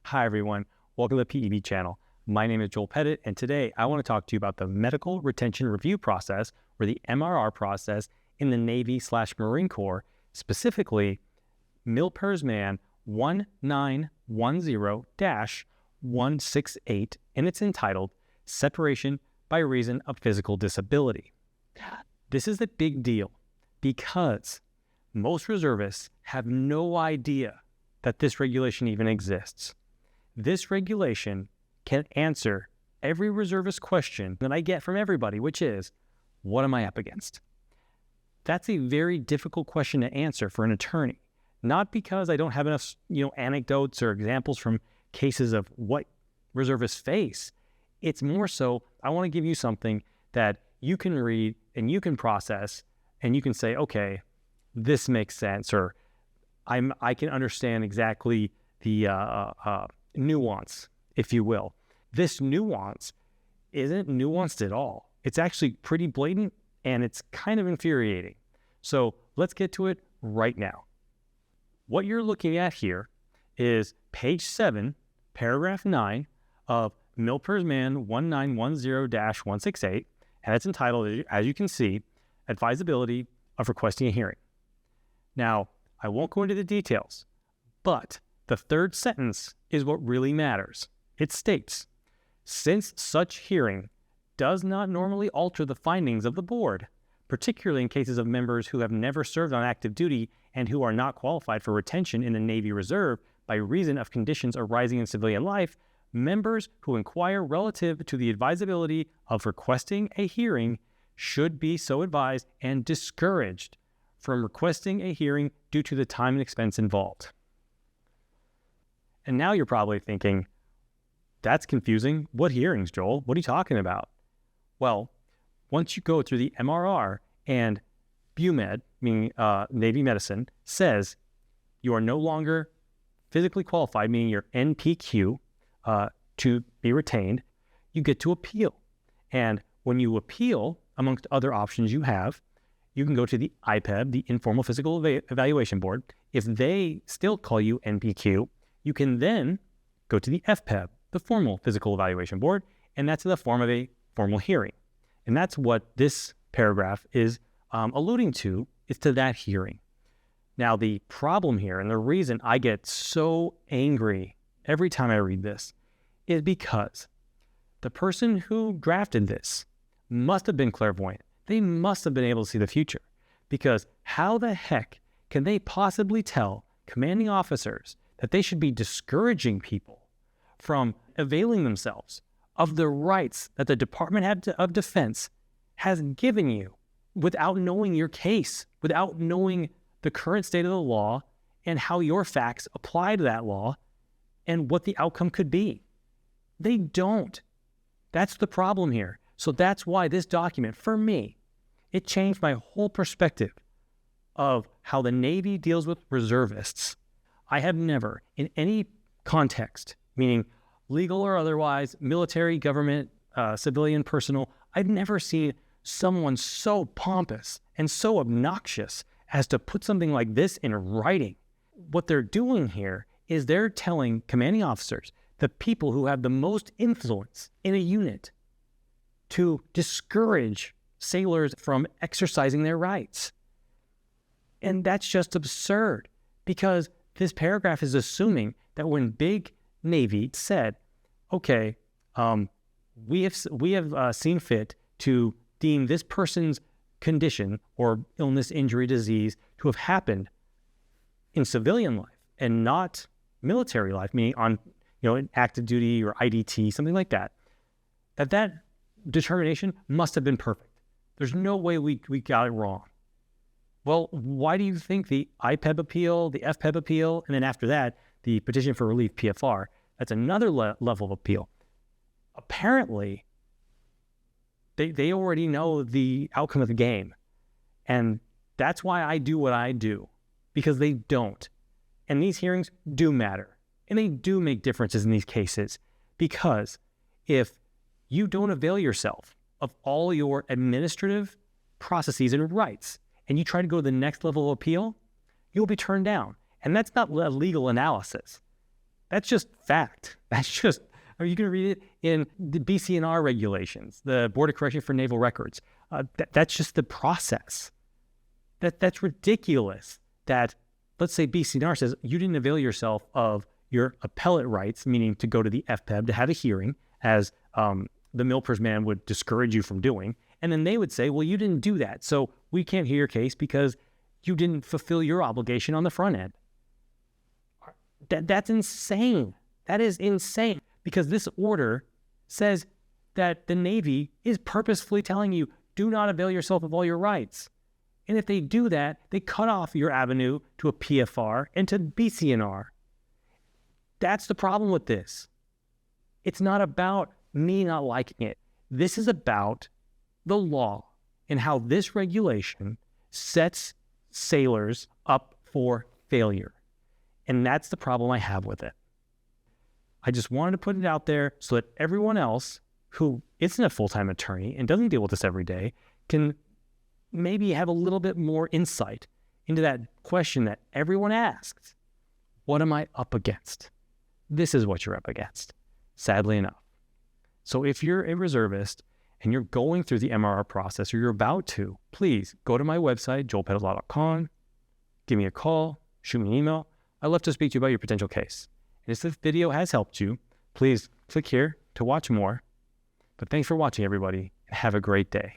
Hi everyone, welcome to the FPEB channel. My name is Joel Pettit, and today I want to talk to you about the medical retention review process, or the MRR process, in the Navy/Marine Corps, specifically MILPERSMAN 1910-168, and it's entitled Separation by Reason of Physical Disability. This is a big deal because most reservists have no idea that this regulation even exists. This regulation can answer every reservist question that I get from everybody, which is, what am I up against? That's a very difficult question to answer for an attorney, not because I don't have enough, anecdotes or examples from cases of what reservists face. It's more so, I want to give you something that you can read and you can process and you can say, okay, this makes sense, or I can understand exactly the nuance, if you will. This nuance isn't nuanced at all. It's actually pretty blatant and it's kind of infuriating. So let's get to it right now. What you're looking at here is page 7, paragraph 9 of MILPERSMAN 1910-168, and it's entitled, as you can see, Advisability of Requesting a Hearing. Now, I won't go into the details, but the third sentence is what really matters. It states, since such hearing does not normally alter the findings of the board, particularly in cases of members who have never served on active duty and who are not qualified for retention in the Navy Reserve by reason of conditions arising in civilian life, members who inquire relative to the advisability of requesting a hearing should be so advised and discouraged from requesting a hearing due to the time and expense involved. And now you're probably thinking, that's confusing. What hearings, Joel? What are you talking about? Well, once you go through the MRR and BUMED, meaning Navy medicine, says you are no longer physically qualified, meaning your NPQ, to be retained, you get to appeal. And when you appeal, amongst other options you have, you can go to the IPEB, the Informal Physical Evaluation Board. If they still call you NPQ, you can then go to the FPEB, the Formal Physical Evaluation Board, and that's in the form of a formal hearing. And that's what this paragraph is alluding to, is to that hearing. Now, the problem here, and the reason I get so angry every time I read this, is because the person who drafted this must have been clairvoyant. They must have been able to see the future, because how the heck can they possibly tell commanding officers that they should be discouraging people from availing themselves of the rights that the Department of Defense has given you without knowing your case, without knowing the current state of the law and how your facts apply to that law and what the outcome could be? They don't. That's the problem here. So that's why this document, for me, it changed my whole perspective of how the Navy deals with reservists. I have never, in any context, meaning legal or otherwise, military, government, civilian, personal, I've never seen someone so pompous and so obnoxious as to put something like this in writing. What they're doing here is they're telling commanding officers, the people who have the most influence in a unit, to discourage sailors from exercising their rights. And that's just absurd, because this paragraph is assuming that when Big Navy said, okay, we have seen fit to deem this person's condition or illness, injury, disease to have happened in civilian life and not military life, meaning on in active duty or IDT, something like that, that determination must have been perfect. There's no way we got it wrong. Well, why do you think the IPEB appeal, the FPEB appeal, and then after that, the petition for relief, PFR, that's another level of appeal? Apparently, they already know the outcome of the game. And that's why I do what I do, because they don't. And these hearings do matter. And they do make differences in these cases, because if you don't avail yourself of all your administrative processes and rights, and you try to go to the next level of appeal, you'll be turned down. And that's not a legal analysis. That's just fact. Are you going to read it in the BCNR regulations, the Board of Correction for Naval Records? That's just the process. That's ridiculous that, let's say BCNR says you didn't avail yourself of your appellate rights, meaning to go to the FPEB to have a hearing, as the MILPERSMAN would discourage you from doing. And then they would say, well, you didn't do that, so we can't hear your case because you didn't fulfill your obligation on the front end. That's insane. That is insane, because this order says that the Navy is purposefully telling you, do not avail yourself of all your rights. And if they do that, they cut off your avenue to a PFR and to BCNR. That's the problem with this. It's not about me not liking it. This is about the law and how this regulation sets sailors up for failure. And that's the problem I have with it. I just wanted to put it out there so that everyone else who isn't a full-time attorney and doesn't deal with this every day can maybe have a little bit more insight into that question that everyone asks. What am I up against? This is what you're up against, sadly enough. So if you're a reservist and you're going through the MRR process, or you're about to, please go to my website, joelpettitlaw.com, give me a call, shoot me an email. I'd love to speak to you about your potential case. And if this video has helped you, please click here to watch more. But thanks for watching, everybody, and have a great day.